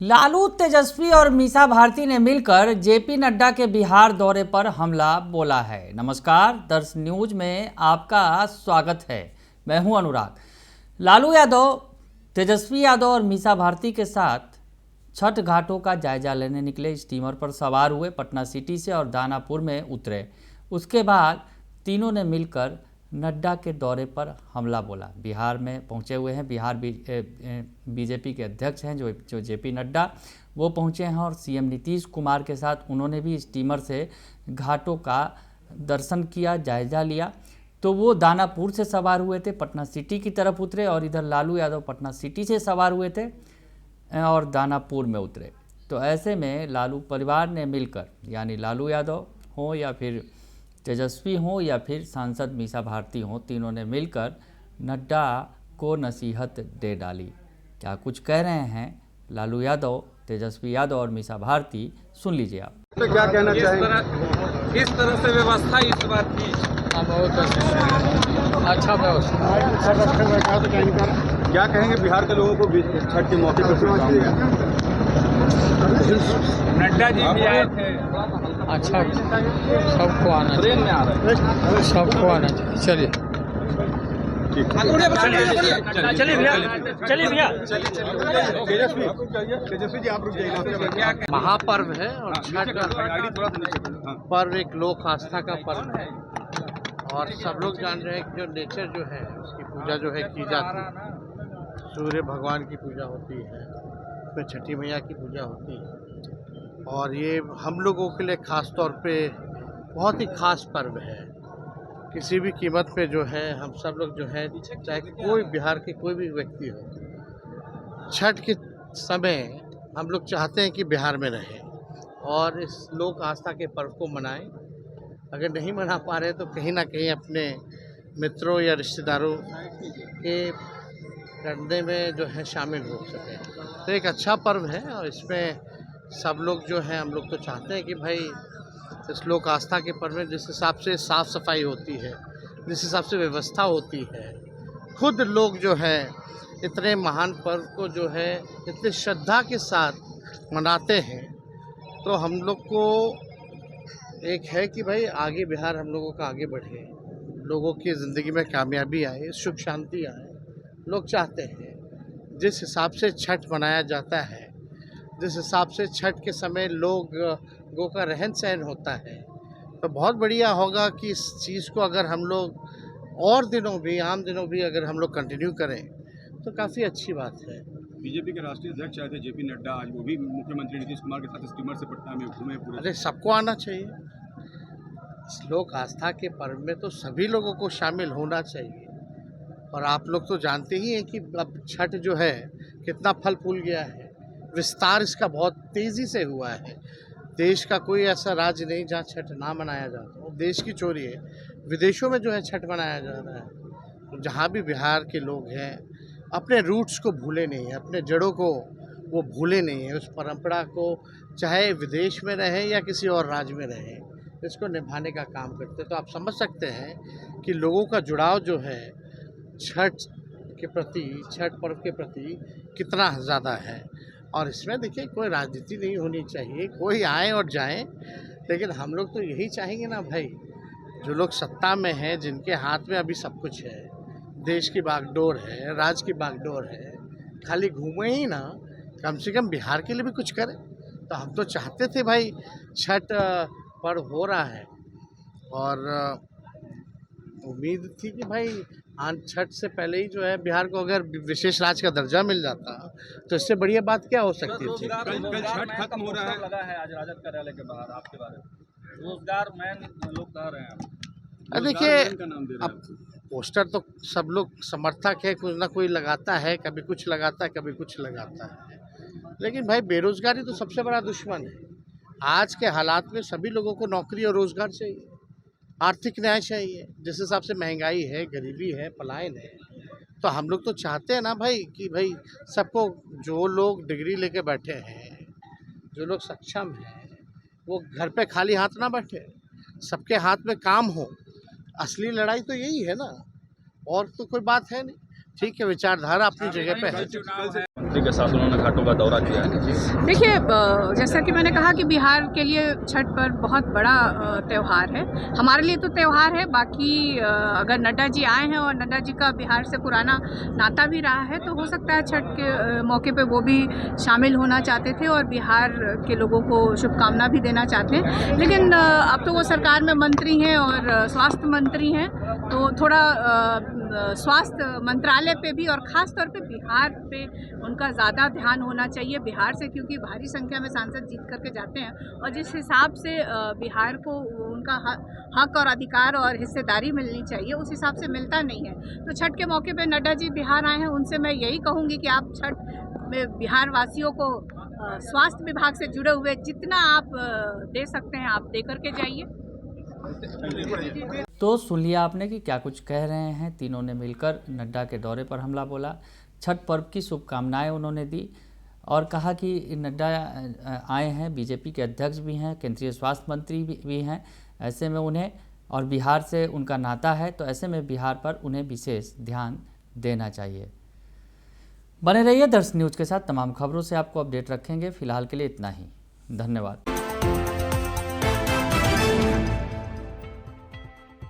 लालू, तेजस्वी और मीसा भारती ने मिलकर जेपी नड्डा के बिहार दौरे पर हमला बोला है। नमस्कार, दर्श न्यूज में आपका स्वागत है। मैं हूं अनुराग। लालू यादव, तेजस्वी यादव और मीसा भारती के साथ छठ घाटों का जायजा लेने निकले। स्टीमर पर सवार हुए, पटना सिटी से और दानापुर में उतरे। उसके बाद तीनों ने मिलकर नड्डा के दौरे पर हमला बोला। बिहार में पहुंचे हुए हैं। बिहार बीजेपी के अध्यक्ष हैं जो जेपी नड्डा, वो पहुंचे हैं और सीएम नीतीश कुमार के साथ उन्होंने भी स्टीमर से घाटों का दर्शन किया, जायजा लिया। तो वो दानापुर से सवार हुए थे, पटना सिटी की तरफ उतरे, और इधर लालू यादव पटना सिटी से सवार हुए थे और दानापुर में उतरे। तो ऐसे में लालू परिवार ने मिलकर, यानी लालू यादव हो या फिर तेजस्वी हो या फिर सांसद मीसा भारती हो, तीनों ने मिलकर नड्डा को नसीहत दे डाली। क्या कुछ कह रहे हैं लालू यादव, तेजस्वी यादव और मीसा भारती, सुन लीजिए आप। तो क्या कहना चाहेंगे? किस तरह से व्यवस्था इस बार की? बहुत अच्छा व्यवस्था। क्या कहेंगे बिहार के लोगों को छठ के मौके पर शुभकामनाएं? नड्डा जी भी आए थे। अच्छा, सबको आना ट्रेन में आ रहे चाहिए, सबको आना चाहिए। चलिए चलिए भैया तेजस्वी जी आप रुक जाइए। महापर्व है और छठ पर्व एक लोक आस्था का पर्व है और सब लोग जान रहे हैं कि जो नेचर जो है उसकी पूजा जो है की जाती है। सूर्य भगवान की पूजा होती है, उसमें छठी मैया की पूजा होती है और ये हम लोगों के लिए ख़ास तौर पे बहुत ही ख़ास पर्व है। किसी भी कीमत पे जो है हम सब लोग जो है, चाहे कोई बिहार के कोई भी व्यक्ति हो, छठ के समय हम लोग चाहते हैं कि बिहार में रहें और इस लोक आस्था के पर्व को मनाएं। अगर नहीं मना पा रहे तो कहीं ना कहीं अपने मित्रों या रिश्तेदारों के करने में जो है शामिल हो सकें। तो एक अच्छा पर्व है और इसमें सब लोग जो है, हम लोग तो चाहते हैं कि भाई इस लोक आस्था के पर्व में जिस हिसाब से साफ़ सफाई होती है, जिस हिसाब से व्यवस्था होती है, खुद लोग जो है इतने महान पर्व को जो है इतनी श्रद्धा के साथ मनाते हैं, तो हम लोग को एक है कि भाई आगे बिहार हम लोगों का आगे बढ़े, लोगों की ज़िंदगी में कामयाबी आए, सुख शांति आए, लोग चाहते हैं। जिस हिसाब से छठ मनाया जाता है, जिस हिसाब से छठ के समय लोगों का रहन सहन होता है, तो बहुत बढ़िया होगा कि इस चीज़ को अगर हम लोग और दिनों भी, आम दिनों भी अगर हम लोग कंटिन्यू करें तो काफ़ी अच्छी बात है। बीजेपी के राष्ट्रीय अध्यक्ष आए थे जेपी नड्डा, आज वो भी मुख्यमंत्री नीतीश कुमार के साथ स्टीमर से पटना में घूमे पूरे। अरे सबको आना चाहिए। इस लोक आस्था के पर्व में तो सभी लोगों को शामिल होना चाहिए और आप लोग तो जानते ही हैं कि अब छठ जो है कितना फल फूल गया है। विस्तार इसका बहुत तेज़ी से हुआ है। देश का कोई ऐसा राज्य नहीं जहाँ छठ ना मनाया जाता हो। देश की चोरी है, विदेशों में जो है छठ मनाया जा रहा है। तो जहाँ भी बिहार के लोग हैं, अपने रूट्स को भूले नहीं हैं, अपने जड़ों को वो भूले नहीं हैं। उस परंपरा को चाहे विदेश में रहें या किसी और राज्य में रहें, इसको निभाने का काम करते। तो आप समझ सकते हैं कि लोगों का जुड़ाव जो है छठ के प्रति, छठ पर्व के प्रति कितना ज़्यादा है। और इसमें देखिए कोई राजनीति नहीं होनी चाहिए, कोई आए और जाए, लेकिन हम लोग तो यही चाहेंगे ना भाई, जो लोग सत्ता में हैं, जिनके हाथ में अभी सब कुछ है, देश की बागडोर है, राज्य की बागडोर है, खाली घूमे ही ना, कम से कम बिहार के लिए भी कुछ करें। तो हम तो चाहते थे भाई, छठ पर्व हो रहा है और उम्मीद थी कि भाई छठ से पहले ही जो है बिहार को अगर विशेष राज्य का दर्जा मिल जाता तो इससे बढ़िया बात क्या हो सकती थी। कल छठ खत्म हो रहा है। लगा है आज राजद कार्यालय के बाहर, आपके बारे में रोजगार मैन लोग कह रहे हैं। देखिए, अब पोस्टर तो सब लोग समर्थक है, कुछ ना कोई लगाता है, कभी कुछ लगाता है, कभी कुछ लगाता है, लेकिन भाई बेरोजगारी तो सबसे बड़ा दुश्मन है। आज के हालात में सभी लोगों को नौकरी और रोजगार चाहिए, आर्थिक न्याय चाहिए। जिस हिसाब से महंगाई है, गरीबी है, पलायन है, तो हम लोग तो चाहते हैं ना भाई कि भाई सबको, जो लोग डिग्री लेके बैठे हैं, जो लोग सक्षम हैं, वो घर पे खाली हाथ ना बैठे, सबके हाथ में काम हो। असली लड़ाई तो यही है ना, और तो कोई बात है नहीं। ठीक है, विचारधारा अपनी जगह पे है। मुख्यमंत्री के साथ उन्होंने घाटों का दौरा किया है। देखिए, जैसा कि मैंने कहा कि बिहार के लिए छठ पर्व बहुत बड़ा त्यौहार है। हमारे लिए तो त्यौहार है, बाकी अगर नड्डा जी आए हैं और नड्डा जी का बिहार से पुराना नाता भी रहा है तो हो सकता है छठ के मौके पे वो भी शामिल होना चाहते थे और बिहार के लोगों को शुभकामना भी देना चाहते हैं। लेकिन अब तो वो सरकार में मंत्री हैं और स्वास्थ्य मंत्री हैं, तो थोड़ा स्वास्थ्य मंत्रालय पे भी और ख़ास तौर पे बिहार पे उनका ज़्यादा ध्यान होना चाहिए। बिहार से क्योंकि भारी संख्या में सांसद जीत करके जाते हैं और जिस हिसाब से बिहार को उनका हक और अधिकार और हिस्सेदारी मिलनी चाहिए उस हिसाब से मिलता नहीं है। तो छठ के मौके पे नड्डा जी बिहार आए हैं, उनसे मैं यही कहूँगी कि आप छठ में बिहार वासियों को स्वास्थ्य विभाग से जुड़े हुए जितना आप दे सकते हैं आप दे करके जाइए। तो सुन लिया आपने कि क्या कुछ कह रहे हैं। तीनों ने मिलकर नड्डा के दौरे पर हमला बोला, छठ पर्व की शुभकामनाएं उन्होंने दी और कहा कि नड्डा आए हैं, बीजेपी के अध्यक्ष भी हैं, केंद्रीय स्वास्थ्य मंत्री भी हैं, ऐसे में उन्हें और बिहार से उनका नाता है तो ऐसे में बिहार पर उन्हें विशेष ध्यान देना चाहिए। बने रहिए दर्श न्यूज़ के साथ, तमाम खबरों से आपको अपडेट रखेंगे। फिलहाल के लिए इतना ही, धन्यवाद।